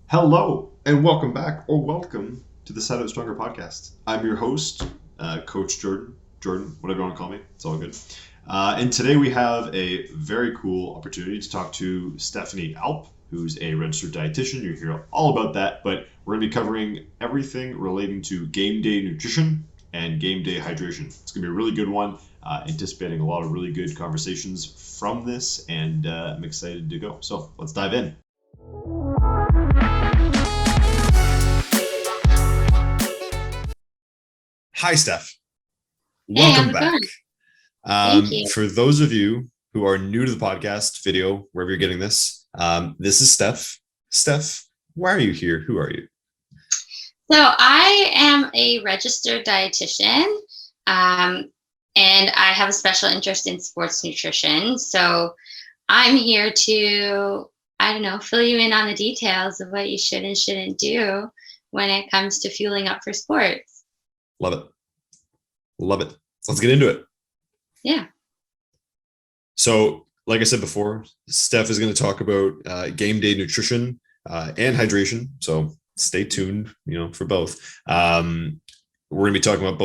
Hello and welcome back, or welcome to the Set Out Stronger podcast. I'm your host, Coach Jordan. Jordan, whatever you want to call me, it's all good. And today we have a very cool opportunity to talk to Stephanie Alp, who's a registered dietitian. You'll hear all about that, but we're going to be covering everything relating to game day nutrition and game day hydration. It's going to be a really good one. Anticipating a lot of really good conversations from this, and I'm excited to go. So let's dive in. Hi, Steph. Hey, how's Welcome it back. going? Thank you. For those of you who are new to the podcast video, wherever you're getting this, this is Steph. Steph, why are you here? Who are you? So I am a registered dietitian, and I have a special interest in sports nutrition. So I'm here to, I don't know, fill you in on the details of what you should and shouldn't do when it comes to fueling up for sports. Love it. Love it. Let's get into it. Yeah. So, like I said before, Steph is going to talk about game day nutrition and hydration. So stay tuned, for both. We're going to be talking about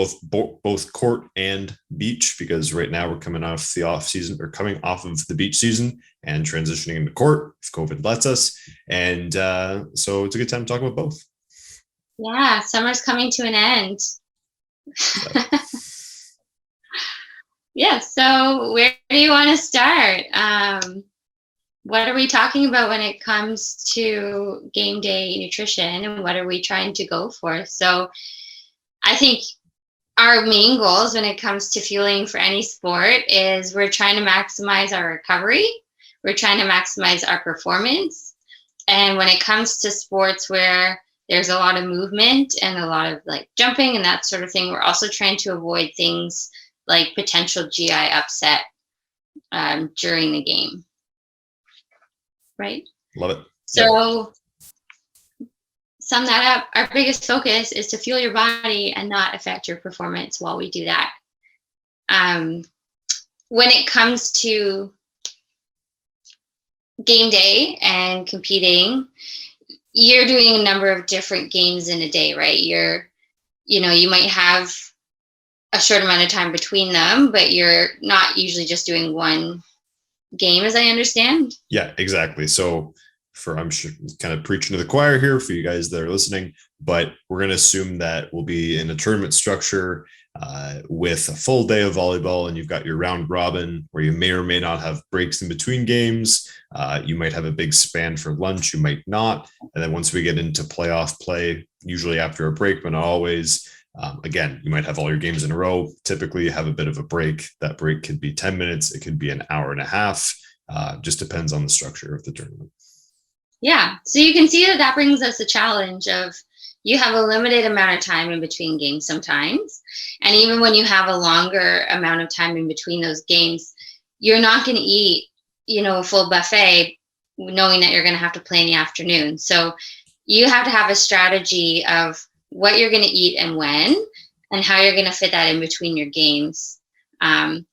both court and beach, because right now we're coming off the off season, or coming off of the beach season and transitioning into court if COVID lets us. And so it's a good time to talk about both. Yeah, summer's coming to an end. Yeah, so where do you want to start? What are we talking about when it comes to game day nutrition, and what are we trying to go for? So I think our main goals when it comes to fueling for any sport is we're trying to maximize our recovery. We're trying to maximize our performance. And when it comes to sports where there's a lot of movement and a lot of like jumping and that sort of thing, we're also trying to avoid things like potential GI upset during the game. Right? Love it. So sum that up, our biggest focus is to fuel your body and not affect your performance while we do that. When it comes to game day and competing, you're doing a number of different games in a day, right? You might have a short amount of time between them, but you're not usually just doing one game, as I understand. Yeah, exactly. So I'm sure kind of preaching to the choir here for you guys that are listening, but we're going to assume that we'll be in a tournament structure with a full day of volleyball, and you've got your round robin where you may or may not have breaks in between games. You might have a big span for lunch, you might not. And then once we get into playoff play, usually after a break, but not always, again, you might have all your games in a row. Typically, you have a bit of a break. That break could be 10 minutes. It could be an hour and a half. Just depends on the structure of the tournament. Yeah. So you can see that brings us a challenge of you have a limited amount of time in between games sometimes. And even when you have a longer amount of time in between those games, you're not going to eat, a full buffet knowing that you're going to have to play in the afternoon. So you have to have a strategy of what you're going to eat and when, and how you're going to fit that in between your games, and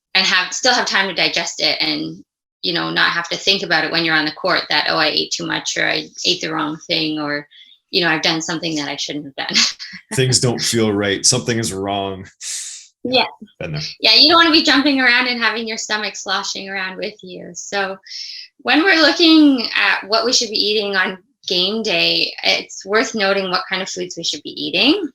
still have time to digest it, and not have to think about it when you're on the court that, oh, I ate too much, or I ate the wrong thing, or I've done something that I shouldn't have done. Things don't feel right. Something is wrong. Yeah. Been there. Yeah, you don't want to be jumping around and having your stomach sloshing around with you. So when we're looking at what we should be eating on game day, it's worth noting what kind of foods we should be eating.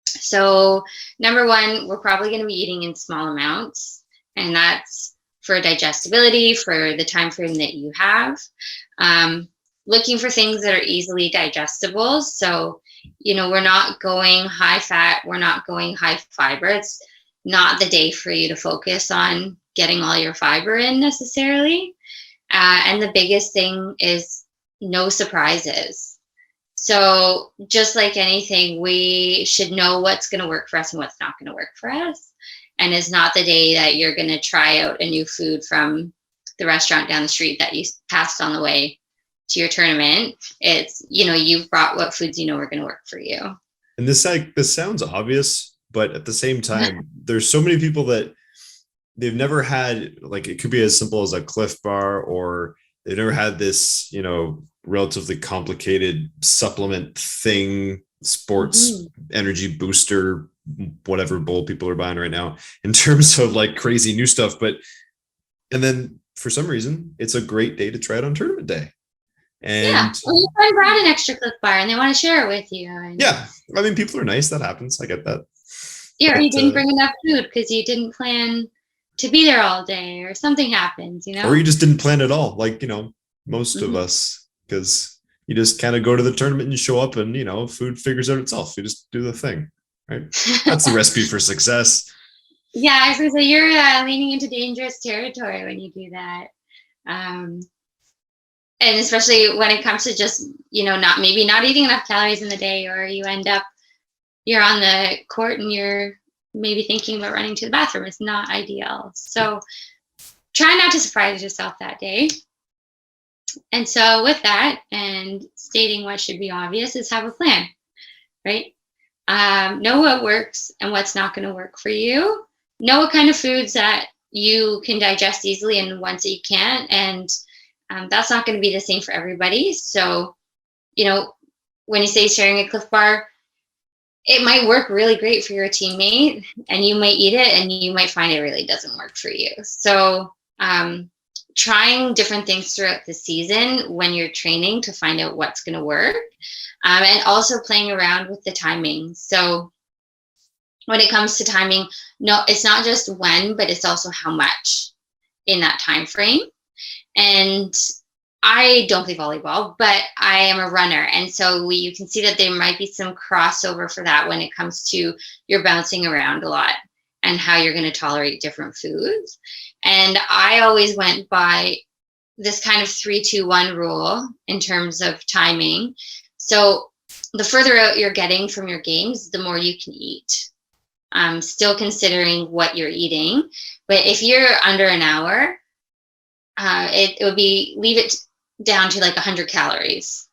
So number one, we're probably going to be eating in small amounts, and that's for digestibility, for the time frame that you have. Looking for things that are easily digestible. So, we're not going high fat, we're not going high fiber. It's not the day for you to focus on getting all your fiber in necessarily. And the biggest thing is no surprises. So just like anything, we should know what's going to work for us and what's not going to work for us. And it's not the day that you're going to try out a new food from the restaurant down the street that you passed on the way to your tournament. It's, you've brought what foods are going to work for you. And this sounds obvious, but at the same time, there's so many people that they've never had, like, it could be as simple as a Cliff Bar, or they've never had this, relatively complicated supplement thing, sports energy booster, whatever bowl people are buying right now, in terms of like crazy new stuff. And then for some reason, it's a great day to try it on tournament day. Yeah, And well, your friend brought an extra Cliff Bar and they want to share it with you. yeah, I mean, people are nice. That happens. I get that. Yeah, or But, you didn't bring enough food because you didn't plan to be there all day, or something happens, or you just didn't plan at all, like most of Mhm. us, because you just kind of go to the tournament and you show up, and food figures out itself. You just do the thing, right? That's the recipe for success. Yeah, I was gonna say you're leaning into dangerous territory when you do that. Um, and especially when it comes to just not eating enough calories in the day, or you're on the court and you're maybe thinking about running to the bathroom. It's not ideal, so try not to surprise yourself that day. And so with that, and stating what should be obvious, is have a plan, right? Know what works and what's not going to work for you. Know what kind of foods that you can digest easily and ones that you can't, and that's not going to be the same for everybody. So, when you say sharing a Cliff Bar, it might work really great for your teammate, and you might eat it, and you might find it really doesn't work for you. So, trying different things throughout the season when you're training to find out what's going to work, and also playing around with the timing. So, when it comes to timing, no, it's not just when, but it's also how much in that time frame. And I don't play volleyball, but I am a runner. And so you can see that there might be some crossover for that when it comes to you're bouncing around a lot and how you're going to tolerate different foods. And I always went by this kind of 3-2-1 rule in terms of timing. So the further out you're getting from your games, the more you can eat. Still considering what you're eating. But if you're under an hour, it would be leave it down to like 100 calories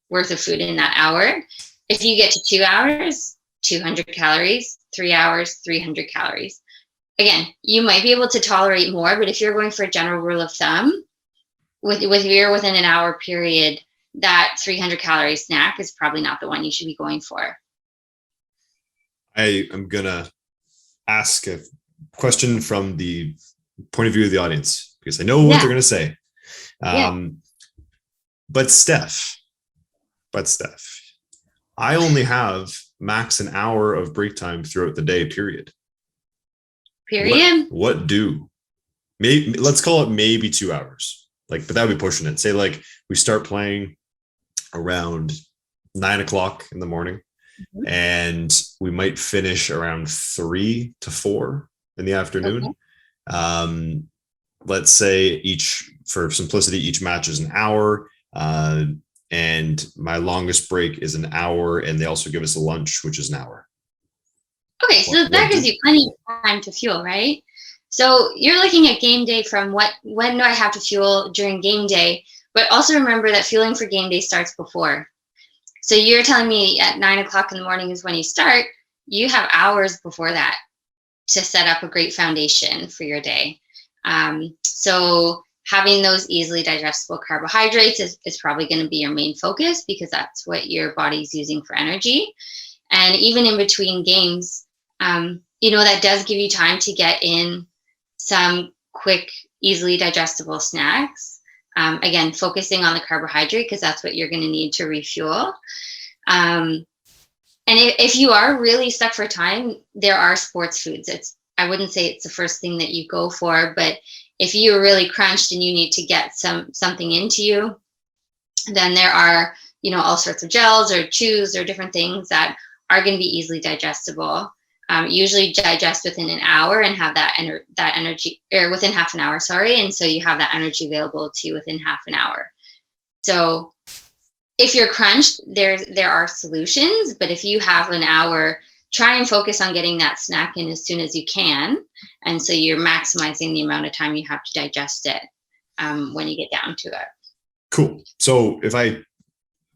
worth of food in that hour. If you get to 2 hours, 200 calories, 3 hours, 300 calories. Again, you might be able to tolerate more, but if you're going for a general rule of thumb, with you're within an hour period, that 300 calorie snack is probably not the one you should be going for. I am gonna ask a question from the point of view of the audience, because I know what they're gonna say. But Steph, I only have max an hour of break time throughout the day, period. What do? Maybe let's call it maybe 2 hours. But that would be pushing it. Say like we start playing around 9 o'clock in the morning, and we might finish around 3 to 4 in the afternoon. Okay. Let's say for simplicity, each match is an hour. And my longest break is an hour, and they also give us a lunch, which is an hour. Okay, so that gives you plenty of time to fuel, right? So you're looking at game day from when do I have to fuel during game day, but also remember that fueling for game day starts before. So you're telling me at 9 o'clock in the morning is when you start. You have hours before that to set up a great foundation for your day. So having those easily digestible carbohydrates is probably going to be your main focus, because that's what your body's using for energy. And even in between games, that does give you time to get in some quick, easily digestible snacks. Again, focusing on the carbohydrate, because that's what you're going to need to refuel. And if you are really stuck for time, there are sports foods. I wouldn't say it's the first thing that you go for, but if you're really crunched and you need to get something into you, then there are, all sorts of gels or chews or different things that are going to be easily digestible. Usually digest within an hour and have that energy, or within half an hour, sorry. And so you have that energy available to you within half an hour. So if you're crunched, there are solutions, but if you have an hour, try and focus on getting that snack in as soon as you can. And so you're maximizing the amount of time you have to digest it when you get down to it. Cool. So if I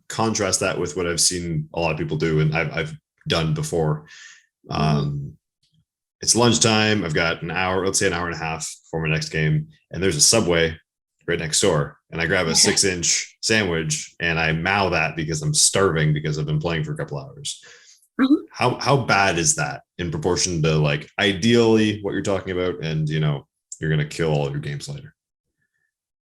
contrast that with what I've seen a lot of people do, and I've done before, it's lunchtime. I've got an hour, let's say an hour and a half before my next game, and there's a Subway right next door and I grab a 6-inch sandwich and I mow that because I'm starving because I've been playing for a couple hours. Mhm. How bad is that in proportion to like ideally what you're talking about, and you're gonna kill all your games later?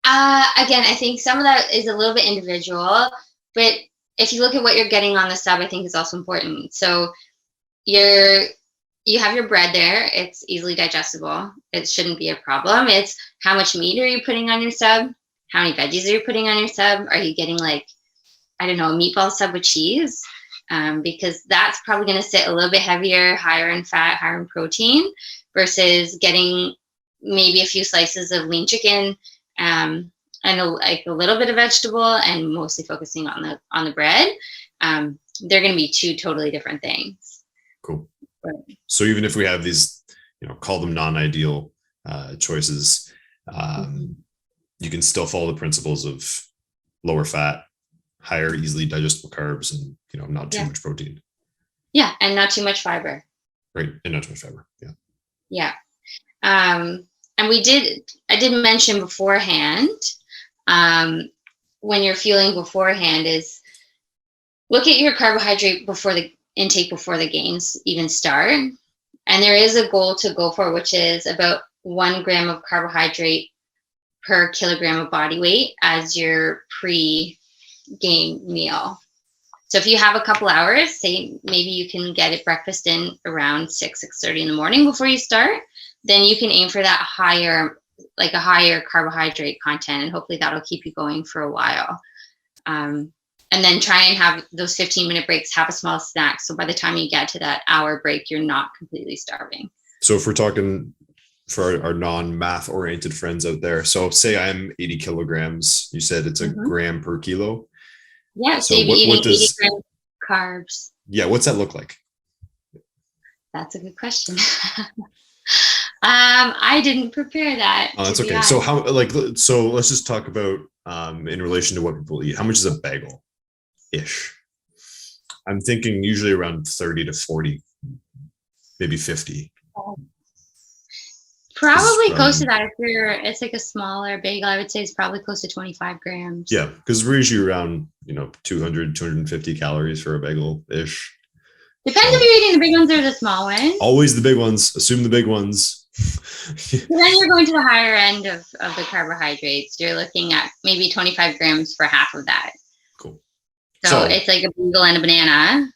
Again, I think some of that is a little bit individual, but if you look at what you're getting on the sub, I think is also important. So you're you have your bread there. It's easily digestible. It shouldn't be a problem. It's how much meat are you putting on your sub? How many veggies are you putting on your sub? Are you getting like, I don't know, a meatball sub with cheese? Because that's probably going to sit a little bit heavier, higher in fat, higher in protein, versus getting maybe a few slices of lean chicken, and like a little bit of vegetable, and mostly focusing on the bread. They're going to be two totally different things. Cool. Right. So even if we have these, call them non-ideal choices, you can still follow the principles of lower fat, higher easily digestible carbs, and not too much protein. Yeah, and not too much fiber. Right, and not too much fiber. Yeah. Yeah. And I did mention beforehand, when you're fueling beforehand, is look at your carbohydrate before the intake, before the gains even start. And there is a goal to go for, which is about 1 gram of carbohydrate per kilogram of body weight as your pre-game meal. So if you have a couple hours, say maybe you can get it breakfast in around 6:30 in the morning before you start, then you can aim for that higher, like a higher carbohydrate content, and hopefully that'll keep you going for a while. And then try and have those 15-minute breaks, have a small snack. So by the time you get to that hour break, you're not completely starving. So if we're talking for our non-math oriented friends out there, so say I'm 80 kilograms, you said it's a gram per kilo. Yeah, so you'd be eating 80 grams carbs. Yeah, what's that look like? That's a good question. I didn't prepare that. Oh, that's okay. So so let's just talk about in relation to what people eat. How much is a bagel ish? I'm thinking usually around 30 to 40, maybe 50. Probably close to that. If it's like a smaller bagel, I would say it's probably close to 25 grams. Yeah, because we're usually around 200, 250 calories for a bagel ish. Depends if you're eating the big ones or the small ones. Always the big ones. Assume the big ones. Then you're going to the higher end of the carbohydrates. You're looking at maybe 25 grams for half of that. Cool. So it's like a bagel and a banana.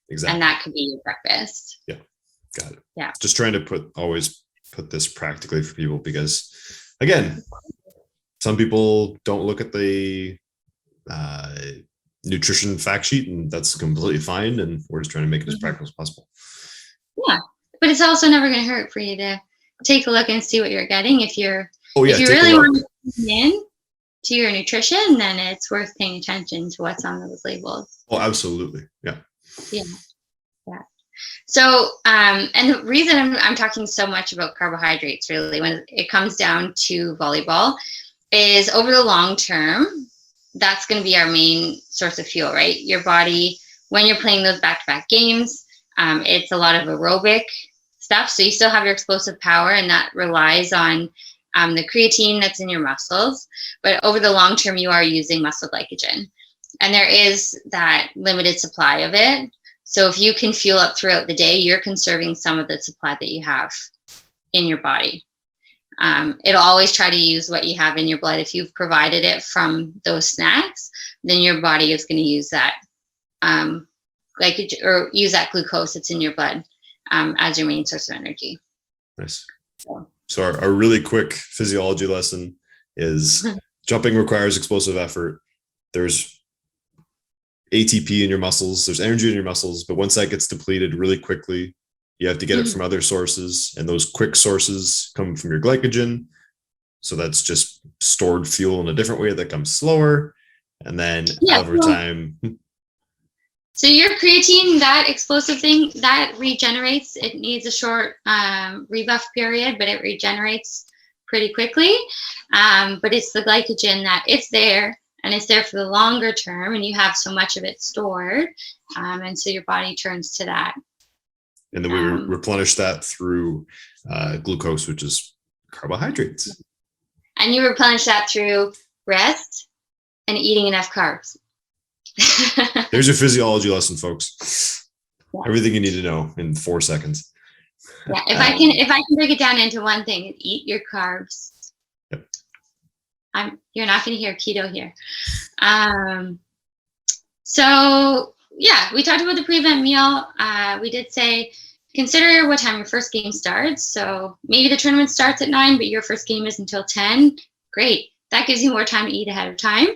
Exactly. And that could be your breakfast. Yeah. Got it. Yeah. Just trying to always put this practically for people, because again, some people don't look at the nutrition fact sheet, and that's completely fine. And we're just trying to make it as practical as possible. Yeah. But it's also never going to hurt for you to take a look and see what you're getting. If you really want to tune in to your nutrition, then it's worth paying attention to what's on those labels. Oh, absolutely. Yeah. Yeah. Yeah. So, and the reason I'm talking so much about carbohydrates, really, when it comes down to volleyball, is over the long term, that's going to be our main source of fuel, right? Your body, when you're playing those back-to-back games, it's a lot of aerobic stuff. So you still have your explosive power, and that relies on the creatine that's in your muscles. But over the long term, you are using muscle glycogen. And there is that limited supply of it. So if you can fuel up throughout the day, you're conserving some of the supply that you have in your body. It'll always try to use what you have in your blood. If you've provided it from those snacks, then your body is going to use that or use that glucose that's in your blood as your main source of energy. Nice. So our really quick physiology lesson is jumping requires explosive effort. There's ATP in your muscles, there's energy in your muscles, but once that gets depleted really quickly, you have to get it from other sources, and those quick sources come from your glycogen. So that's just stored fuel in a different way that comes slower, and then over time. So your creatine, that explosive thing, that regenerates. It needs a short rebuff period, but it regenerates pretty quickly. But it's the glycogen that it's there. And it's there for the longer term, and you have so much of it stored. And so your body turns to that. And then we replenish that through glucose, which is carbohydrates. And you replenish that through rest and eating enough carbs. There's your physiology lesson, folks. Yeah. Everything you need to know in 4 seconds. Yeah, if I can break it down into one thing, eat your carbs. Yep. You're not going to hear keto here. So yeah, we talked about the pre-event meal. We did say consider what time your first game starts. So maybe the tournament starts at 9, but your first game is until 10. Great, that gives you more time to eat ahead of time.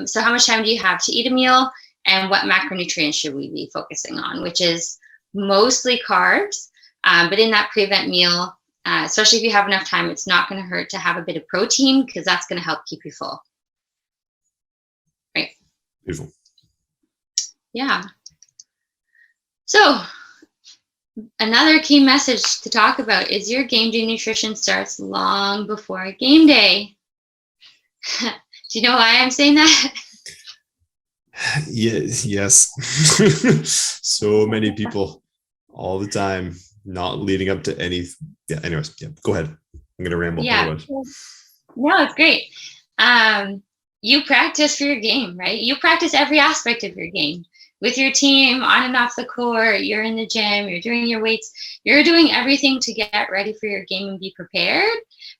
So how much time do you have to eat a meal, and what macronutrients should we be focusing on, which is mostly carbs, but in that pre-event meal, especially if you have enough time, it's not going to hurt to have a bit of protein, because that's going to help keep you full. Right. Beautiful. Yeah. So another key message to talk about is your game day nutrition starts long before game day. Do you know why I'm saying that? Yes. So many people all the time not leading up to any. Yeah. Anyways, yeah. Go ahead. I'm gonna ramble. Yeah. No, it's great. You practice for your game, right? You practice every aspect of your game with your team, on and off the court. You're in the gym. You're doing your weights. You're doing everything to get ready for your game and be prepared.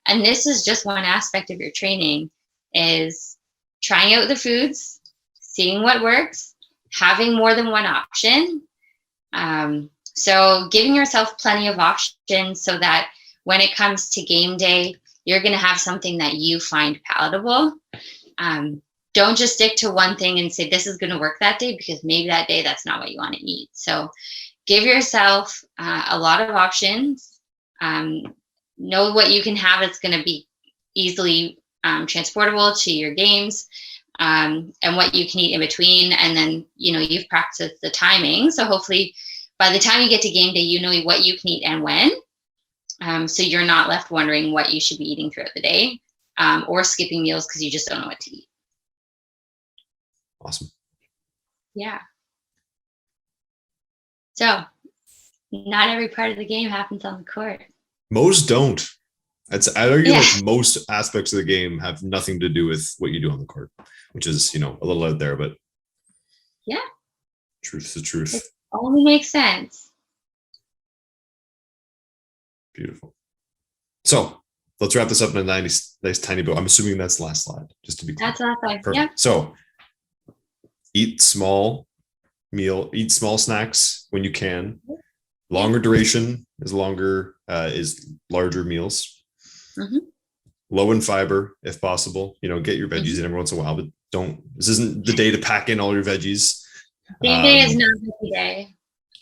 And this is just one aspect of your training, is trying out the foods, seeing what works, having more than one option. So giving yourself plenty of options so that when it comes to game day, you're going to have something that you find palatable. Don't just stick to one thing and say this is going to work that day, because maybe that day that's not what you want to eat. So give yourself a lot of options. Know what you can have that's going to be easily transportable to your games, and what you can eat in between. And then, you've practiced the timing. So hopefully by the time you get to game day, you know what you can eat and when. So you're not left wondering what you should be eating throughout the day, or skipping meals because you just don't know what to eat. Awesome. Yeah. So not every part of the game happens on the court. Most don't. I'd argue like most aspects of the game have nothing to do with what you do on the court, which is, a little out there, but yeah, truth's the truth. It only makes sense. Beautiful. So let's wrap this up in a nice tiny bow. I'm assuming that's the last slide, just to be clear. That's the last slide. Perfect. Yep. So eat small snacks when you can. Longer duration is larger meals. Mm-hmm. Low in fiber if possible. Get your veggies in every once in a while, but this isn't the day to pack in all your veggies. Game day is not the day.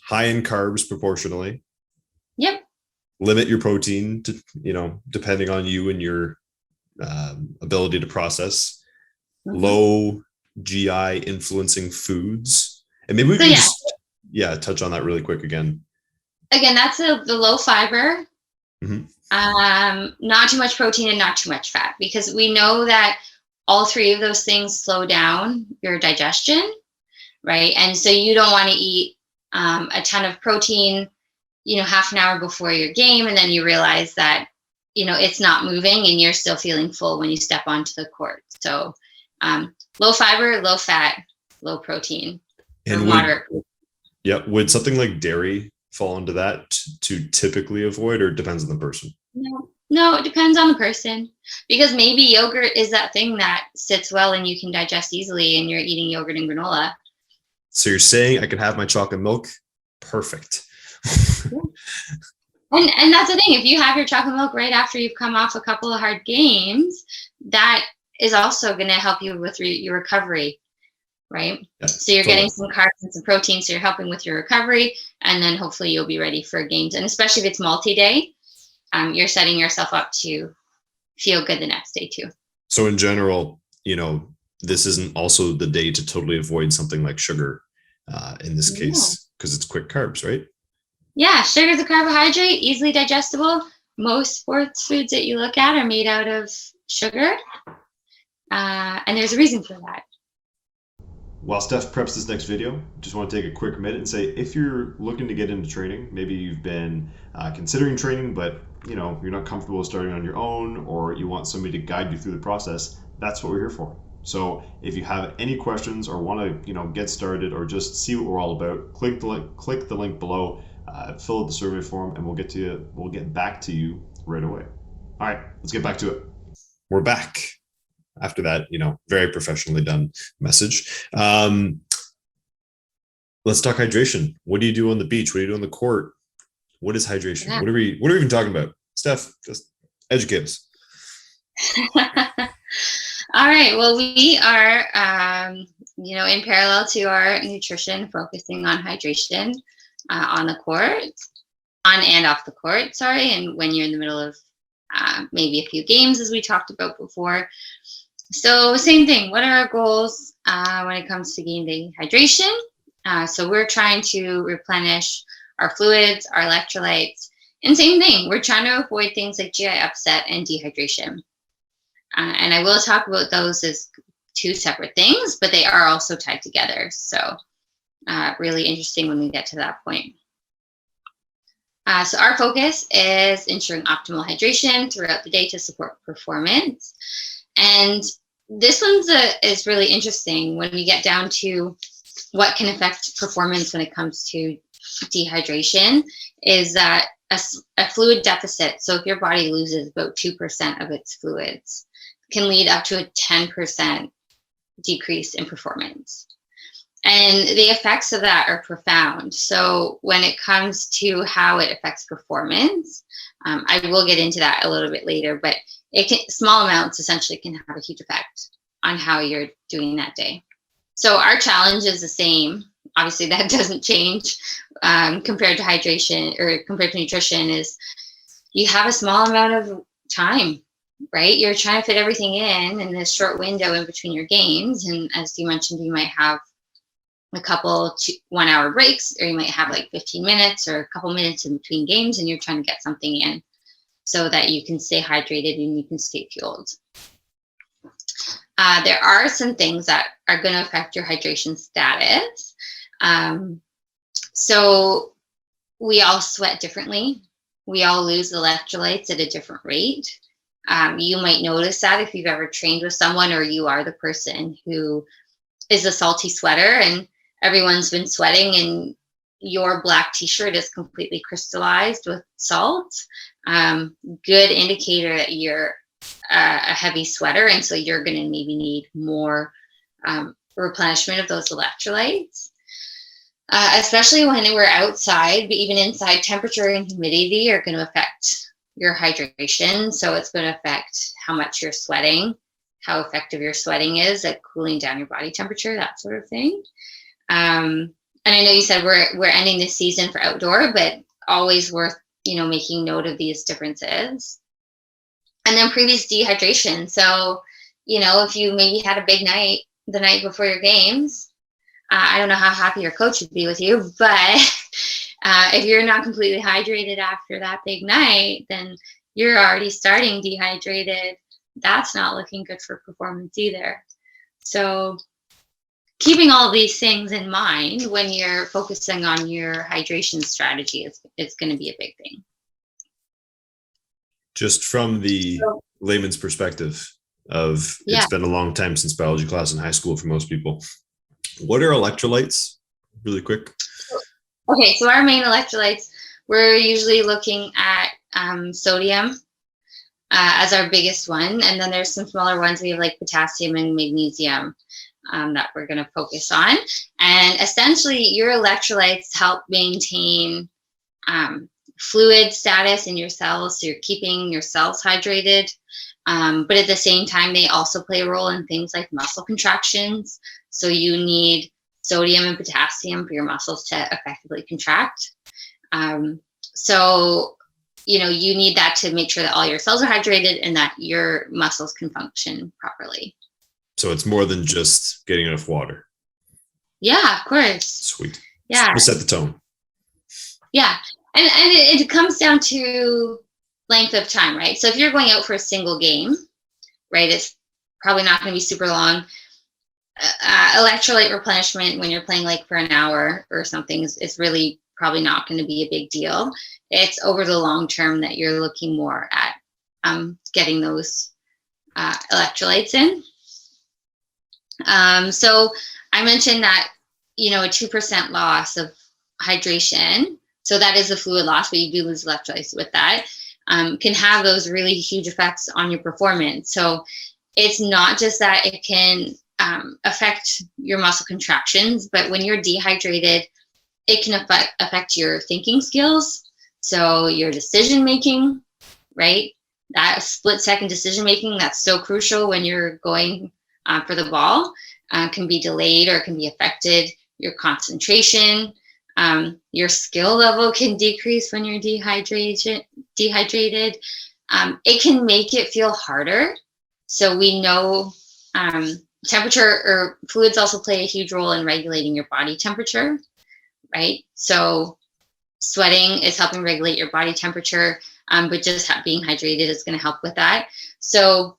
High in carbs proportionally. Yep. Limit your protein to, depending on you and your ability to process. Mm-hmm. Low GI influencing foods. And maybe we can just touch on that really quick again. Again, that's the low fiber. Mm-hmm. Not too much protein and not too much fat, because we know that all three of those things slow down your digestion, right? And so you don't want to eat a ton of protein, half an hour before your game, and then you realize that, it's not moving and you're still feeling full when you step onto the court. So low fiber, low fat, low protein, and moderate. Would something like dairy fall into that to typically avoid, or it depends on the person? No, it depends on the person, because maybe yogurt is that thing that sits well and you can digest easily, and you're eating yogurt and granola. So you're saying I can have my chocolate milk? Perfect. And that's the thing. If you have your chocolate milk right after you've come off a couple of hard games, that is also going to help you with your recovery, right? Yeah, so you're getting some carbs and some protein, so you're helping with your recovery, and then hopefully you'll be ready for games. And especially if it's multi-day, you're setting yourself up to feel good the next day too. So in general, this isn't also the day to totally avoid something like sugar in this case, because it's quick carbs, right? Yeah, sugar is a carbohydrate, easily digestible. Most sports foods that you look at are made out of sugar, and there's a reason for that. While Steph preps this next video, just want to take a quick minute and say, if you're looking to get into training, maybe you've been considering training, but you're not comfortable starting on your own, or you want somebody to guide you through the process, that's what we're here for. So if you have any questions or want to get started or just see what we're all about, click the link below, fill out the survey form, and we'll get back to you right away. All right, let's get back to it. We're back after that, very professionally done message. Let's talk hydration. What do you do on the beach? What do you do on the court? What is hydration? Yeah. What are we even talking about? Steph, just educate us. All right. Well, we are, in parallel to our nutrition, focusing on hydration on the court, on and off the court, sorry, and when you're in the middle of maybe a few games, as we talked about before. So same thing. What are our goals when it comes to game day hydration? So we're trying to replenish our fluids, our electrolytes, and same thing. We're trying to avoid things like GI upset and dehydration. And I will talk about those as two separate things, but they are also tied together. So really interesting when we get to that point. So our focus is ensuring optimal hydration throughout the day to support performance. And this one's is really interesting when we get down to what can affect performance when it comes to dehydration, is that a fluid deficit, so if your body loses about 2% of its fluids, can lead up to a 10% decrease in performance. And the effects of that are profound. So when it comes to how it affects performance, I will get into that a little bit later, but small amounts essentially can have a huge effect on how you're doing that day. So our challenge is the same. Obviously, that doesn't change compared to hydration or compared to nutrition, is you have a small amount of time, right? You're trying to fit everything in this short window in between your games. And as you mentioned, you might have a couple 1 hour breaks, or you might have like 15 minutes or a couple minutes in between games, and you're trying to get something in so that you can stay hydrated and you can stay fueled. There are some things that are going to affect your hydration status. So we all sweat differently. We all lose electrolytes at a different rate. You might notice that if you've ever trained with someone, or you are the person who is a salty sweater and everyone's been sweating and your black t-shirt is completely crystallized with salt. Good indicator that you're a heavy sweater, and so you're going to maybe need more replenishment of those electrolytes. Especially when we're outside, but even inside, temperature and humidity are going to affect your hydration. So it's going to affect how much you're sweating, how effective your sweating is at cooling down your body temperature, that sort of thing. And I know you said we're ending this season for outdoor, but always worth making note of these differences. And then previous dehydration. So if you maybe had a big night the night before your games, I don't know how happy your coach would be with you, but if you're not completely hydrated after that big night, then you're already starting dehydrated. That's not looking good for performance either. So keeping all these things in mind when you're focusing on your hydration strategy is going to be a big thing. Just from the layman's perspective of, it's been a long time since biology class in high school for most people. What are electrolytes, really quick? Okay, so our main electrolytes, we're usually looking at sodium as our biggest one. And then there's some smaller ones. We have like potassium and magnesium that we're going to focus on. And essentially, your electrolytes help maintain fluid status in your cells. So you're keeping your cells hydrated. But at the same time, they also play a role in things like muscle contractions. So you need sodium and potassium for your muscles to effectively contract. So, you need that to make sure that all your cells are hydrated and that your muscles can function properly. So it's more than just getting enough water. Yeah, of course. Sweet. Yeah. We'll set the tone. Yeah. And it comes down to length of time, right? So if you're going out for a single game, right, it's probably not going to be super long. Electrolyte replenishment when you're playing like for an hour or something is really probably not going to be a big deal. It's over the long term that you're looking more at getting those electrolytes in. So I mentioned that, a 2% loss of hydration, so that is the fluid loss, but you do lose electrolytes with that, can have those really huge effects on your performance. So it's not just that it can affect your muscle contractions, but when you're dehydrated, it can affect your thinking skills. So your decision making, right? That split second decision making, that's so crucial when you're going for the ball, can be delayed or can be affected. Your concentration, your skill level can decrease when you're dehydrated. It can make it feel harder. So we know temperature or fluids also play a huge role in regulating your body temperature, right? So sweating is helping regulate your body temperature, but just being hydrated is going to help with that. So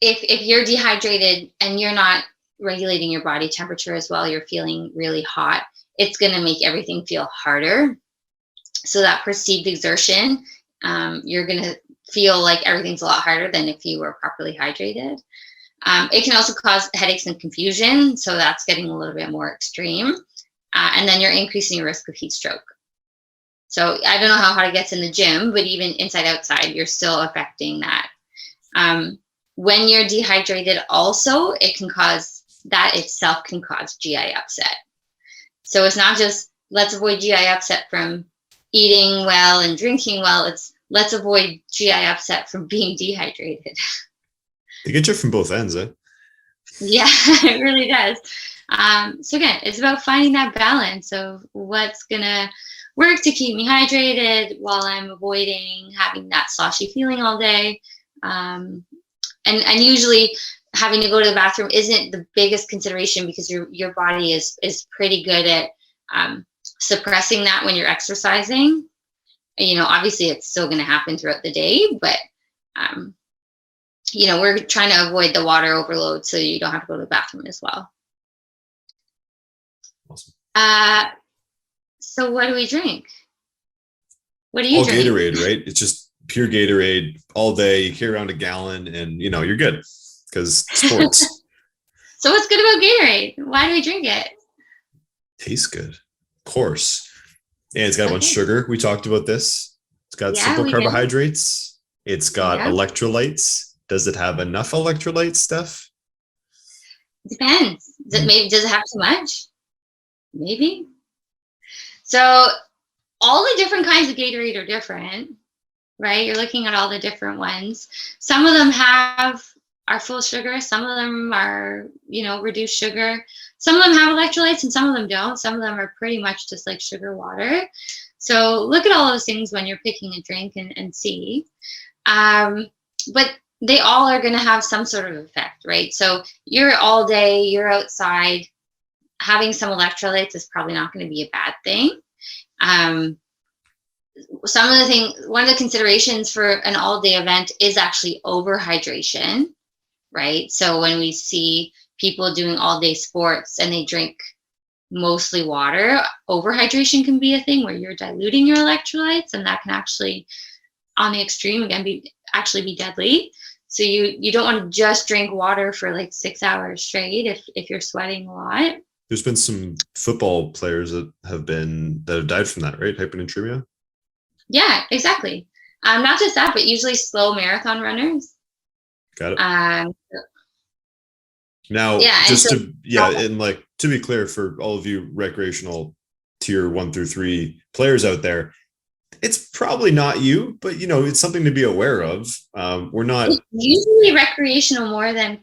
if you're dehydrated and you're not regulating your body temperature as well, you're feeling really hot, it's going to make everything feel harder. So that perceived exertion, you're going to feel like everything's a lot harder than if you were properly hydrated. It can also cause headaches and confusion, so that's getting a little bit more extreme. And then you're increasing your risk of heat stroke. So I don't know how hot it gets in the gym, but even inside outside, you're still affecting that. When you're dehydrated also, that itself can cause GI upset. So it's not just let's avoid GI upset from eating well and drinking well, it's let's avoid GI upset from being dehydrated. They get you from both ends, eh? Yeah, it really does. So again, it's about finding that balance of what's gonna work to keep me hydrated while I'm avoiding having that sloshy feeling all day. And usually having to go to the bathroom isn't the biggest consideration because your body is pretty good at suppressing that when you're exercising. Obviously it's still going to happen throughout the day, but we're trying to avoid the water overload so you don't have to go to the bathroom as well. Awesome. So what do we drink? What do you all drink? Gatorade, right? It's just pure Gatorade all day. You carry around a gallon and you're good because sports. So what's good about Gatorade? Why do we drink it? Tastes good, of course. And it's got a bunch of sugar. We talked about this. It's got simple carbohydrates. It's got electrolytes. Does it have enough electrolytes, Steph? Depends. Does it have too much? Maybe. So all the different kinds of Gatorade are different, right? You're looking at all the different ones. Some of them are full sugar. Some of them are, reduced sugar. Some of them have electrolytes and some of them don't. Some of them are pretty much just like sugar water. So look at all those things when you're picking a drink and see. But they all are going to have some sort of effect, right? So you're all day, you're outside, having some electrolytes is probably not going to be a bad thing. One of the considerations for an all-day event is actually overhydration, right? So when we see people doing all-day sports and they drink mostly water, overhydration can be a thing where you're diluting your electrolytes, and that can actually, on the extreme, again, be deadly. So you don't want to just drink water for like 6 hours straight if you're sweating a lot. There's been some football players that have died from that, right? Hyponatremia. Yeah, exactly. Not just that, but usually slow marathon runners. Got it. Now, to be clear for all of you recreational tier 1 through 3 players out there, it's probably not you, but it's something to be aware of. We're not it's usually recreational more than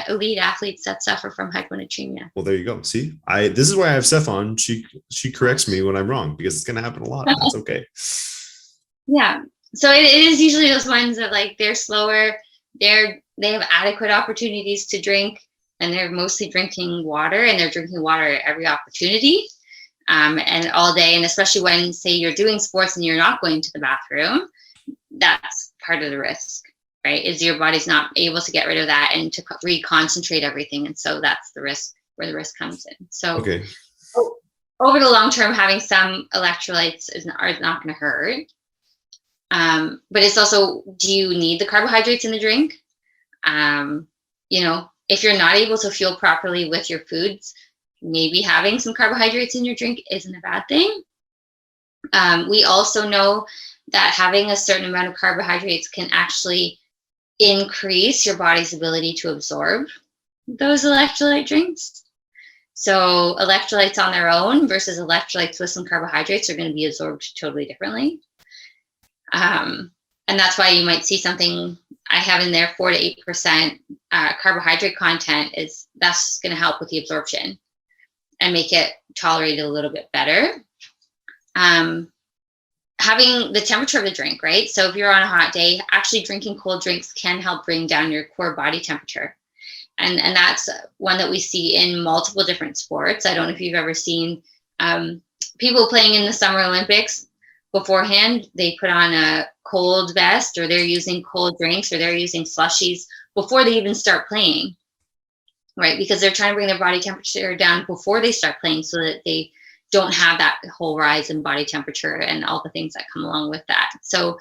elite athletes that suffer from hyponatremia. Well, there you go. See, this is why I have Steph on. She corrects me when I'm wrong because it's going to happen a lot. That's okay. Yeah. So it is usually those ones that they're slower. They have adequate opportunities to drink, and they're mostly drinking water, and they're drinking water at every opportunity, and all day. And especially when, say, you're doing sports and you're not going to the bathroom, that's part of the risk, right? Is your body's not able to get rid of that and to reconcentrate everything. And so that's the risk, where the risk comes in. So, okay. over the long term, having some electrolytes are not going to hurt. But it's also, do you need the carbohydrates in the drink? If you're not able to fuel properly with your foods, maybe having some carbohydrates in your drink isn't a bad thing. We also know that having a certain amount of carbohydrates can actually increase your body's ability to absorb those electrolyte drinks. So electrolytes on their own versus electrolytes with some carbohydrates are going to be absorbed totally differently. And that's why you might see something I have in there, 4 to 8% carbohydrate content, that's going to help with the absorption and make it tolerated a little bit better. Having the temperature of the drink, right? So if you're on a hot day, actually drinking cold drinks can help bring down your core body temperature. And that's one that we see in multiple different sports. I don't know if you've ever seen people playing in the Summer Olympics beforehand. They put on a cold vest, or they're using cold drinks, or they're using slushies before they even start playing, right? Because they're trying to bring their body temperature down before they start playing so that they don't have that whole rise in body temperature and all the things that come along with that. So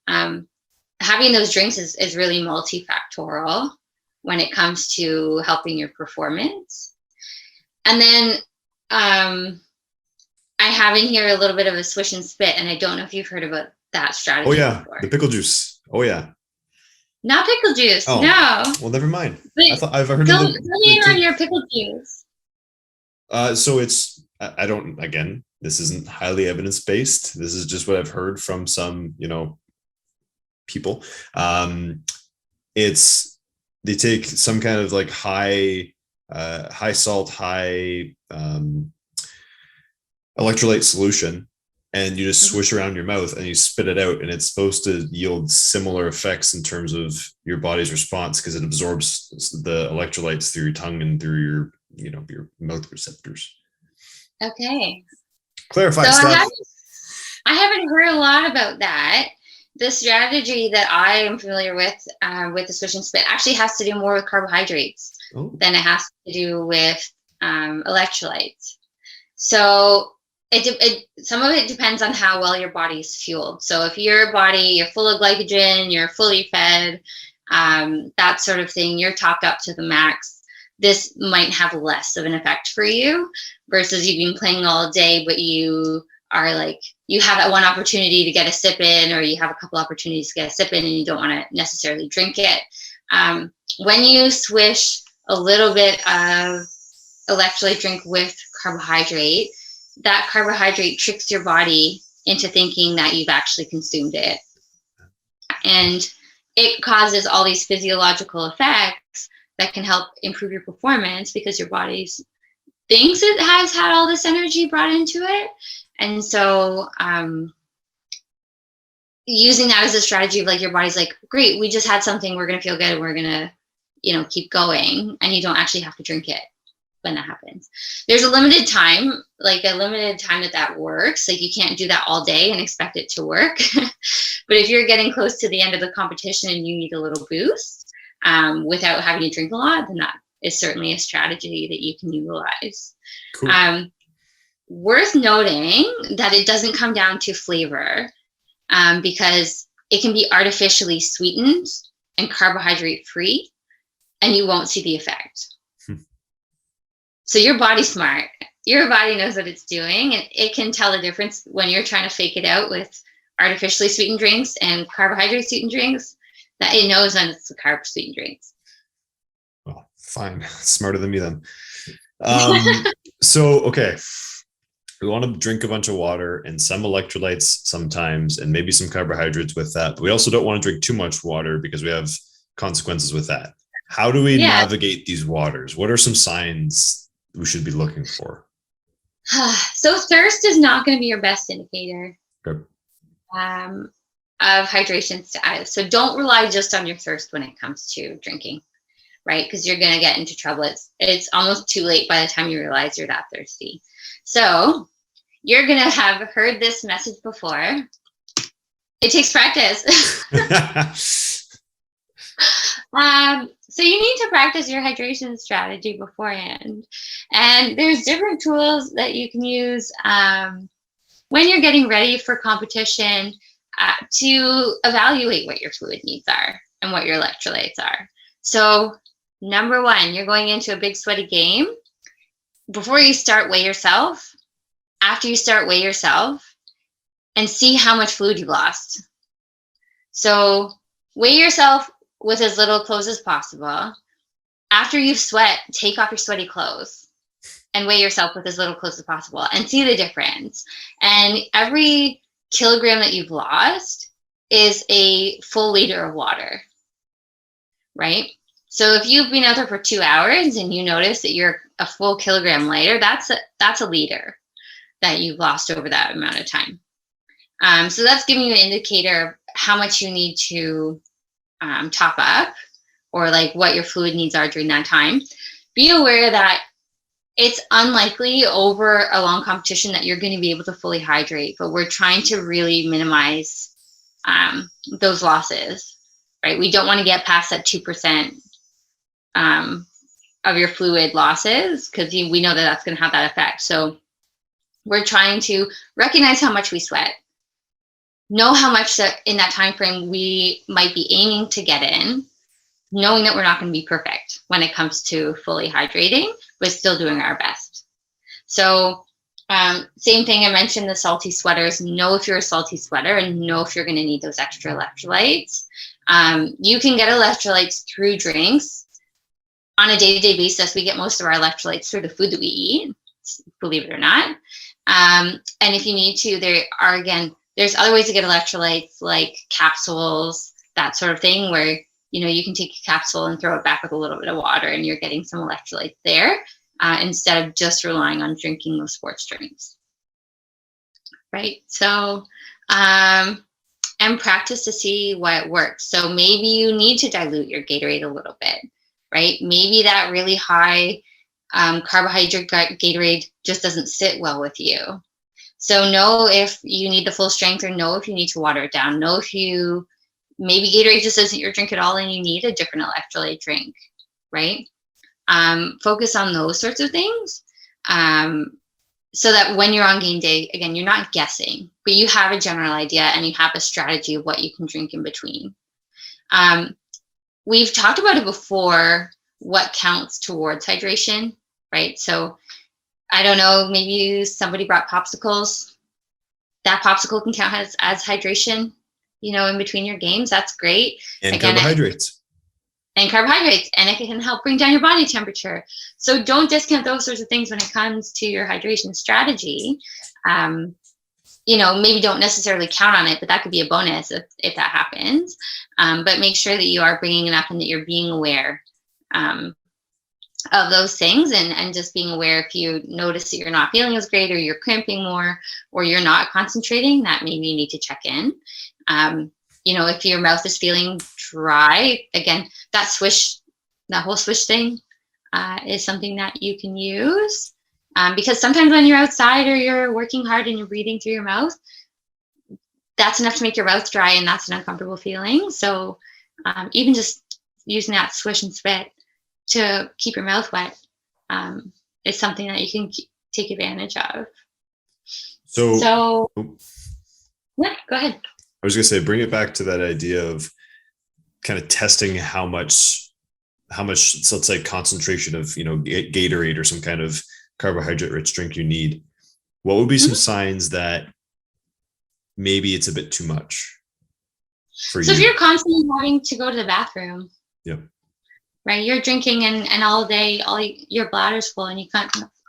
having those drinks is really multifactorial when it comes to helping your performance. And then I have in here a little bit of a swish and spit, and I don't know if you've heard about that strategy. Oh yeah, before. the pickle juice. Oh yeah. Not pickle juice. Oh, no. Well, never mind. But I thought I've heard of Fill me in on your pickle juice. So I don't, again, this isn't highly evidence-based. This is just what I've heard from some, people. They take some kind of like high salt, high electrolyte solution, and you just swish around your mouth and you spit it out, and it's supposed to yield similar effects in terms of your body's response, because it absorbs the electrolytes through your tongue and through your your mouth receptors. Okay. Clarify so stuff. I haven't heard a lot about that. The strategy that I am familiar with the swish and spit actually has to do more with carbohydrates than it has to do with electrolytes. So some of it depends on how well your body is fueled. So if you're full of glycogen, you're fully fed, that sort of thing, you're topped up to the max, this might have less of an effect for you versus you've been playing all day, but you have that one opportunity to get a sip in, or you have a couple opportunities to get a sip in and you don't want to necessarily drink it. When you swish a little bit of electrolyte drink with carbohydrate, that carbohydrate tricks your body into thinking that you've actually consumed it. And it causes all these physiological effects that can help improve your performance because your body thinks it has had all this energy brought into it. And so using that as a strategy of like, your body's like, great, we just had something, we're going to feel good, and we're going to, keep going. And you don't actually have to drink it when that happens. There's a limited time that works. Like, you can't do that all day and expect it to work. But if you're getting close to the end of the competition and you need a little boost without having to drink a lot, then that is certainly a strategy that you can utilize. Cool. Worth noting that it doesn't come down to flavor, because it can be artificially sweetened and carbohydrate free, and you won't see the effect. So your body's smart. Your body knows what it's doing, and it can tell the difference when you're trying to fake it out with artificially sweetened drinks and carbohydrate sweetened drinks, that it knows when it's the carb sweetened drinks. Well, fine. Smarter than me then. So, okay. We want to drink a bunch of water and some electrolytes sometimes, and maybe some carbohydrates with that. But we also don't want to drink too much water because we have consequences with that. How do we navigate these waters? What are some signs we should be looking for? So thirst is not going to be your best indicator of hydration status. So don't rely just on your thirst when it comes to drinking, right? Because you're going to get into trouble. It's almost too late by the time you realize you're that thirsty. So you're going to have heard this message before. It takes practice. So you need to practice your hydration strategy beforehand. And there's different tools that you can use when you're getting ready for competition to evaluate what your fluid needs are and what your electrolytes are. So number one, you're going into a big sweaty game. Before you start, weigh yourself. After you start, weigh yourself and see how much fluid you've lost. So weigh yourself with as little clothes as possible. After you've sweat, take off your sweaty clothes and weigh yourself with as little clothes as possible and see the difference. And every kilogram that you've lost is a full liter of water, right? So if you've been out there for 2 hours and you notice that you're a full kilogram lighter, that's a liter that you've lost over that amount of time. So that's giving you an indicator of how much you need to top up, or like what your fluid needs are during that time. Be aware that it's unlikely over a long competition that you're going to be able to fully hydrate, but we're trying to really minimize those losses, right? We don't want to get past that 2% of your fluid losses, because we know that that's going to have that effect. So we're trying to recognize how much we sweat, know how much that in that time frame we might be aiming to get in, knowing that we're not going to be perfect when it comes to fully hydrating, but still doing our best. So same thing, I mentioned the salty sweaters. Know if you're a salty sweater and know if you're going to need those extra electrolytes. You can get electrolytes through drinks. On a day-to-day basis, we get most of our electrolytes through the food that we eat, believe it or not. And if you need to, there's other ways to get electrolytes, like capsules, that sort of thing, where you can take a capsule and throw it back with a little bit of water and you're getting some electrolytes there, instead of just relying on drinking those sports drinks, right? So and practice to see what works. So maybe you need to dilute your Gatorade a little bit, right? Maybe that really high carbohydrate Gatorade just doesn't sit well with you. So know if you need the full strength, or know if you need to water it down. Know if maybe Gatorade just isn't your drink at all and you need a different electrolyte drink, right? Focus on those sorts of things, so that when you're on game day, again, you're not guessing, but you have a general idea and you have a strategy of what you can drink in between. We've talked about it before, what counts towards hydration, right? So I don't know, maybe somebody brought popsicles. That popsicle can count as hydration, in between your games. That's great. And again, carbohydrates. And it can help bring down your body temperature. So don't discount those sorts of things when it comes to your hydration strategy. Maybe don't necessarily count on it, but that could be a bonus if that happens. But make sure that you are bringing enough and that you're being aware of those things, and just being aware if you notice that you're not feeling as great, or you're cramping more, or you're not concentrating, that maybe you need to check in. If your mouth is feeling dry, again, that whole swish thing is something that you can use, because sometimes when you're outside or you're working hard and you're breathing through your mouth, that's enough to make your mouth dry, and that's an uncomfortable feeling. So even just using that swish and spit to keep your mouth wet is something that you can take advantage of. So yeah, go ahead. I was going to say, bring it back to that idea of kind of testing how much, so let's say concentration of, Gatorade or some kind of carbohydrate rich drink you need. What would be some signs that maybe it's a bit too much for you? So if you're constantly having to go to the bathroom, yep, right? You're drinking and all day, your bladder's full and you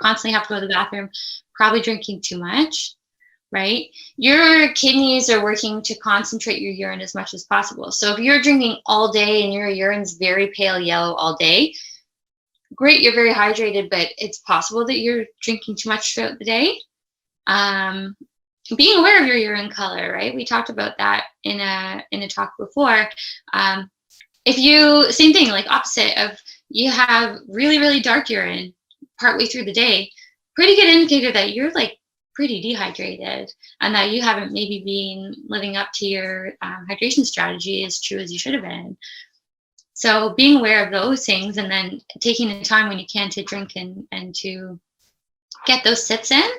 constantly have to go to the bathroom, probably drinking too much, right? Your kidneys are working to concentrate your urine as much as possible. So if you're drinking all day and your urine's very pale yellow all day, great, you're very hydrated, but it's possible that you're drinking too much throughout the day. Being aware of your urine color, right? We talked about that in a talk before. Same thing, like opposite of, you have really, really dark urine partway through the day, pretty good indicator that you're like pretty dehydrated and that you haven't maybe been living up to your hydration strategy as true as you should have been. So being aware of those things, and then taking the time when you can to drink and to get those sips in.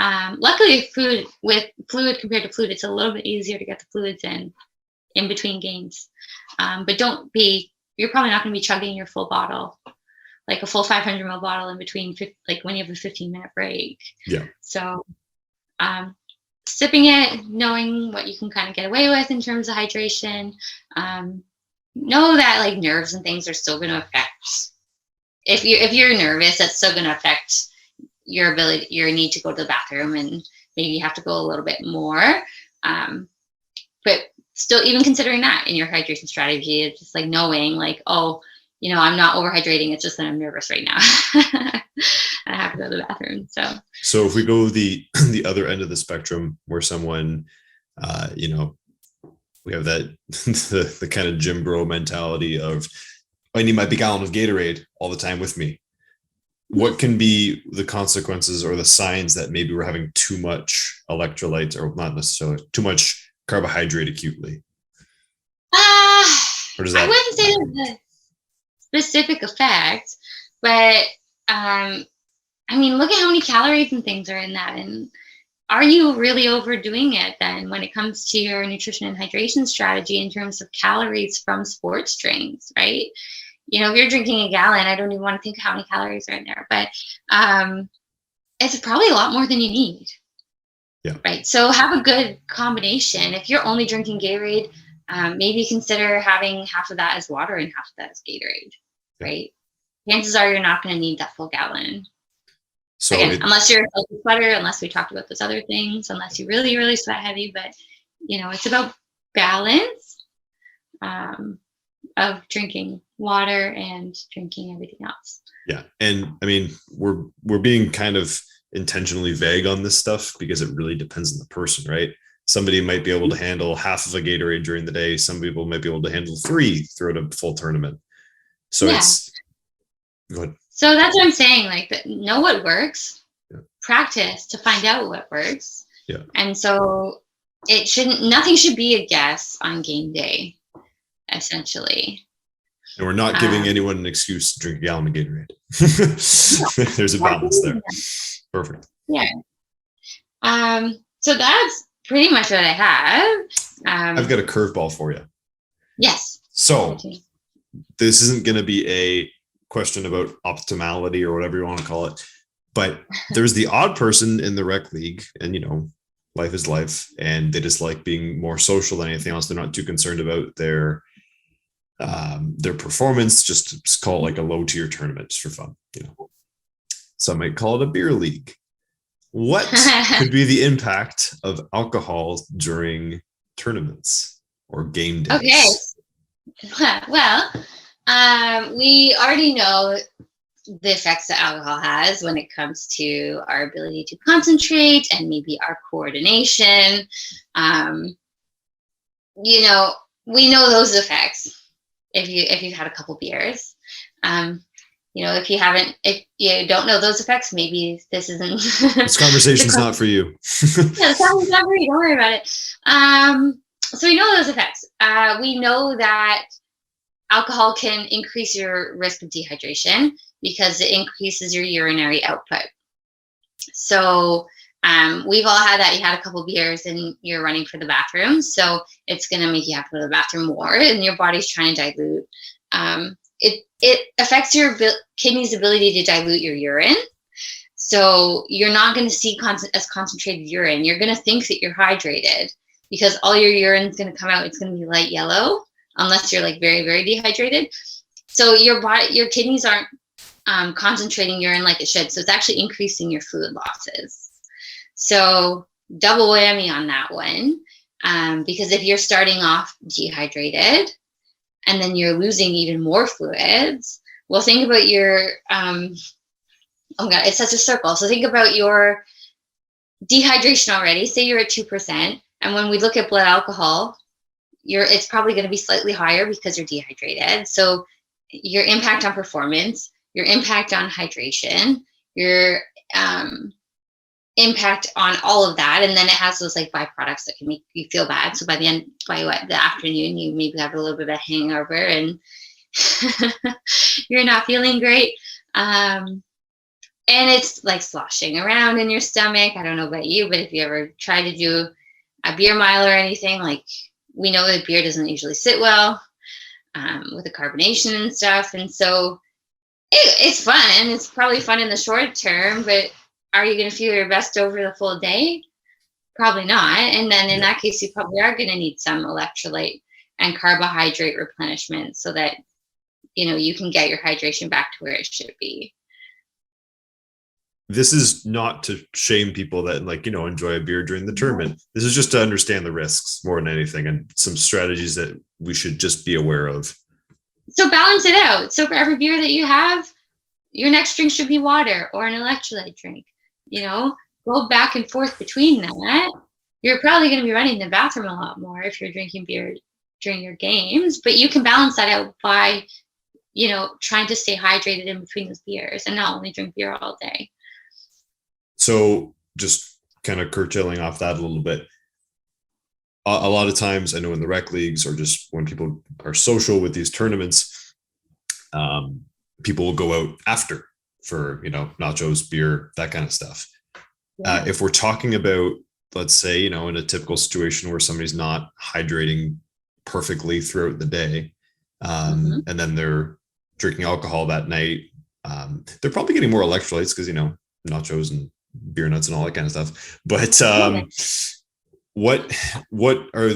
Luckily, food with fluid compared to fluid, it's a little bit easier to get the fluids in between games. But you're probably not going to be chugging your full bottle, like a full 500 ml bottle in between, like when you have a 15-minute break. Yeah. So sipping it, knowing what you can kind of get away with in terms of hydration. Know that like nerves and things are still going to affect. If you're nervous, that's still going to affect your need to go to the bathroom, and maybe you have to go a little bit more. But still, even considering that in your hydration strategy, it's just like knowing like, oh, I'm not overhydrating. It's just that I'm nervous right now. I have to go to the bathroom. So if we go the other end of the spectrum, where someone, we have that the kind of gym bro mentality of, I need my big gallon of Gatorade all the time with me. What can be the consequences or the signs that maybe we're having too much electrolytes, or not necessarily too much carbohydrate acutely? I wouldn't say there's a specific effect, but look at how many calories and things are in that, and are you really overdoing it then when it comes to your nutrition and hydration strategy in terms of calories from sports drinks, right? If you're drinking a gallon, I don't even want to think how many calories are in there, but it's probably a lot more than you need. Yeah. Right. So have a good combination. If you're only drinking Gatorade, maybe consider having half of that as water and half of that as Gatorade. Yeah. Right. Chances are you're not going to need that full gallon. So again, unless you're a sweater, unless we talked about those other things, unless you really, really sweat heavy, but it's about balance of drinking water and drinking everything else. Yeah. And we're being kind of intentionally vague on this stuff because it really depends on the person, right? Somebody might be able to handle half of a Gatorade during the day. Some people might be able to handle 3 throughout a full tournament. So go ahead. So that's what I'm saying. Like, know what works, practice to find out what works. Yeah. And so nothing should be a guess on game day, essentially. And we're not giving anyone an excuse to drink a gallon of Gatorade. There's a balance there. Perfect. Yeah. So that's pretty much what I have. I've got a curveball for you. Yes. So this isn't going to be a question about optimality or whatever you want to call it, but there's the odd person in the rec league, and life is life, and they just like being more social than anything else. They're not too concerned about their performance. Just call it like a low tier tournament just for fun. Some might call it a beer league. What could be the impact of alcohol during tournaments or game days? Okay. Well, we already know the effects that alcohol has when it comes to our ability to concentrate and maybe our coordination. We know those effects if you've had a couple beers. If you don't know those effects, maybe this isn't. This conversation's not for you. Yeah, this conversation's not for you. Don't worry about it. So we know those effects. We know that alcohol can increase your risk of dehydration because it increases your urinary output. So we've all had that. You had a couple beers and you're running for the bathroom. So it's going to make you have to go to the bathroom more, and your body's trying to dilute. It affects your kidney's ability to dilute your urine. So you're not going to see as concentrated urine. You're going to think that you're hydrated because all your urine is going to come out. It's going to be light yellow unless you're like very, very dehydrated. So your kidneys aren't concentrating urine like it should. So it's actually increasing your fluid losses. So double whammy on that one. Because if you're starting off dehydrated and then you're losing even more fluids, well, think about your, oh God, it's such a circle. So think about your dehydration already. Say you're at 2%. And when we look at blood alcohol, it's probably going to be slightly higher because you're dehydrated. So your impact on performance, your impact on hydration, your impact on all of that, and then it has those like byproducts that can make you feel bad. So by the afternoon, you maybe have a little bit of a hangover, and you're not feeling great. And it's like sloshing around in your stomach. I don't know about you, but if you ever try to do a beer mile or anything, like, we know that beer doesn't usually sit well with the carbonation and stuff. And so it's fun. It's probably fun in the short term, but are you going to feel your best over the full day? Probably not. And then in that case, you probably are going to need some electrolyte and carbohydrate replenishment so that, you can get your hydration back to where it should be. This is not to shame people that enjoy a beer during the tournament. This is just to understand the risks more than anything, and some strategies that we should just be aware of. So balance it out. So for every beer that you have, your next drink should be water or an electrolyte drink. Go back and forth between that. You're probably going to be running the bathroom a lot more if you're drinking beer during your games, but you can balance that out by, trying to stay hydrated in between those beers and not only drink beer all day. So just kind of curtailing off that a little bit. A lot of times, I know in the rec leagues or just when people are social with these tournaments, people will go out after for, nachos, beer, that kind of stuff. Yeah. If we're talking about, let's say, in a typical situation where somebody's not hydrating perfectly throughout the day, and then they're drinking alcohol that night, they're probably getting more electrolytes because, nachos and beer nuts and all that kind of stuff. But what are,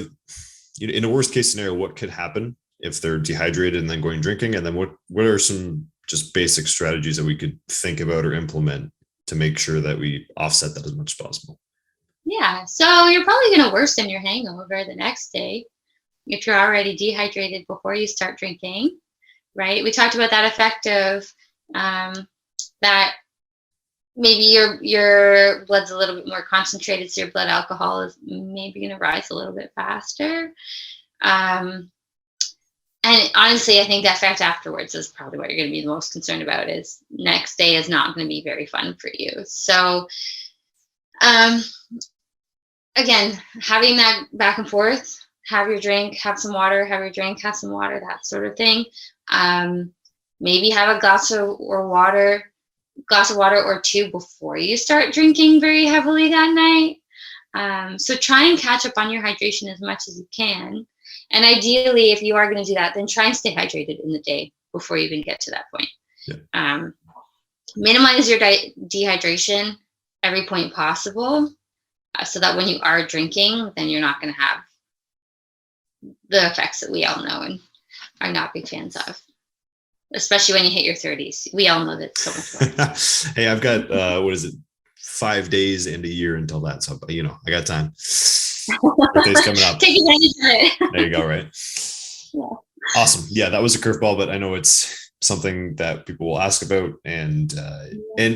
in a worst case scenario, what could happen if they're dehydrated and then going drinking? And then what are some just basic strategies that we could think about or implement to make sure that we offset that as much as possible? Yeah, so you're probably going to worsen your hangover the next day if you're already dehydrated before you start drinking, right? We talked about that effect of that maybe your blood's a little bit more concentrated, so your blood alcohol is maybe going to rise a little bit faster. And honestly, I think the effect afterwards is probably what you're going to be the most concerned about. Is next day is not going to be very fun for you. So, again, having that back and forth, have your drink, have some water, have your drink, have some water, that sort of thing. Maybe have a glass of water or two before you start drinking very heavily that night. So try and catch up on your hydration as much as you can. And ideally, if you are going to do that, then try and stay hydrated in the day before you even get to that point. Yeah. Minimize your dehydration every point possible so that when you are drinking, then you're not going to have the effects that we all know and are not big fans of. Especially when you hit your 30s. We all know that so much more. Hey, I've got, 5 days and a year until that. So, I got time. Birthday's coming up. Take advantage of it. There you go, right? Yeah. Awesome. Yeah, that was a curveball, but I know it's something that people will ask about. And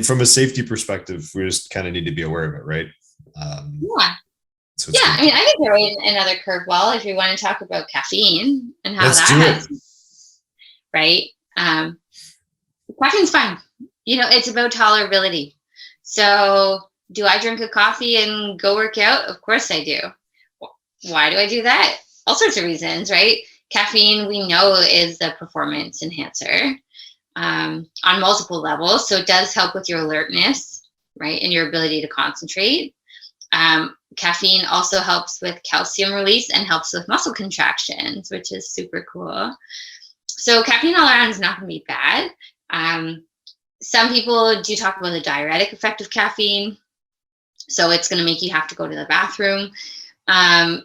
from a safety perspective, we just kind of need to be aware of it, right? Yeah. So I mean, I can throw in another curveball if you want to talk about caffeine and how right? Caffeine's fine. It's about tolerability. So do I drink a coffee and go work out? Of course I do. Why do I do that? All sorts of reasons, right? Caffeine, we know, is a performance enhancer on multiple levels. So it does help with your alertness, right? And your ability to concentrate. Caffeine also helps with calcium release and helps with muscle contractions, which is super cool. So caffeine all around is not going to be bad. Some people do talk about the diuretic effect of caffeine. So it's going to make you have to go to the bathroom.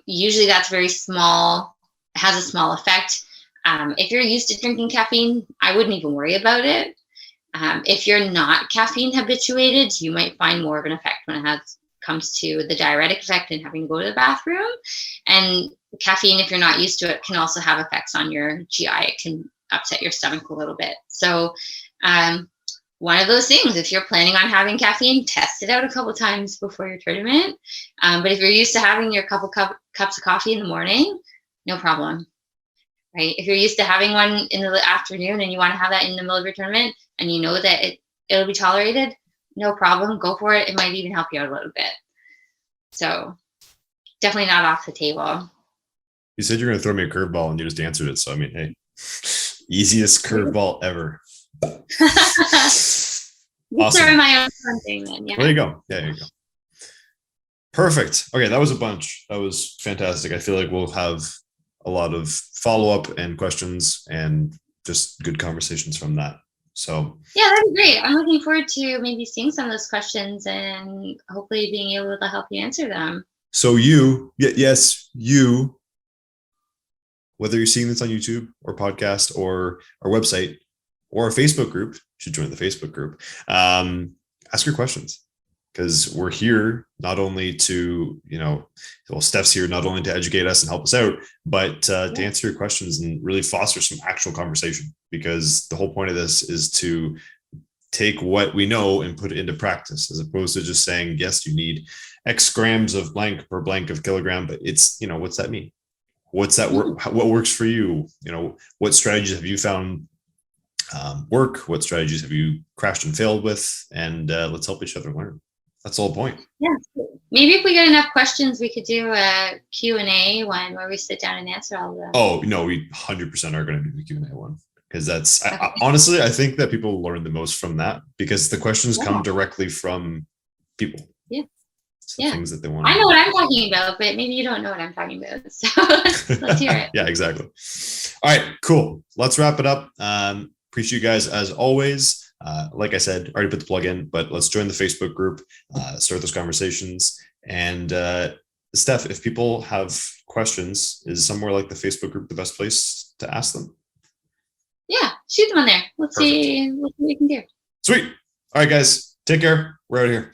Usually that's very small, has a small effect. If you're used to drinking caffeine, I wouldn't even worry about it. If you're not caffeine habituated, you might find more of an effect when it comes to the diuretic effect and having to go to the bathroom. And caffeine, if you're not used to it, can also have effects on your GI. It can upset your stomach a little bit. So one of those things, if you're planning on having caffeine, test it out a couple times before your tournament. But if you're used to having your couple cups of coffee in the morning, no problem, right? If you're used to having one in the afternoon and you want to have that in the middle of your tournament and you know that it'll be tolerated, no problem, go for it. It might even help you out a little bit. So definitely not off the table. You said you're going to throw me a curveball and you just answered it. So, I mean, hey, Easiest curveball ever. Awesome. My own fun thing then. Yeah. There you go. Yeah, there you go. Perfect. Okay, that was a bunch. That was fantastic. I feel like we'll have a lot of follow-up and questions and just good conversations from that. So yeah, that'd be great. I'm looking forward to maybe seeing some of those questions and hopefully being able to help you answer them. So whether you're seeing this on YouTube or podcast or our website or our Facebook group, you should join the Facebook group. Ask your questions, because we're here not only to, Steph's here not only to educate us and help us out, but to answer your questions and really foster some actual conversation, because the whole point of this is to take what we know and put it into practice, as opposed to just saying, yes, you need X grams of blank per blank of kilogram, but it's, what's that mean? What's that work? What works for you? What strategies have you found work? What strategies have you crashed and failed with? And let's help each other learn. That's the whole point. Yeah. Maybe if we get enough questions, we could do a Q&A one where we sit down and answer all of them. Oh, no, we 100% are going to do the Q&A one, because that's, okay. Honestly, I think that people learn the most from that, because the questions come directly from people. Yeah. Things that they want. I know what I'm talking about, but maybe you don't know what I'm talking about. So let's hear it. Yeah, exactly. All right, cool. Let's wrap it up. Appreciate you guys as always. Like I said, already put the plug in, but let's join the Facebook group, start those conversations. And Steph, if people have questions, is somewhere like the Facebook group the best place to ask them? Yeah, shoot them on there. Let's see what we can do. Sweet. All right, guys, take care. We're out of here.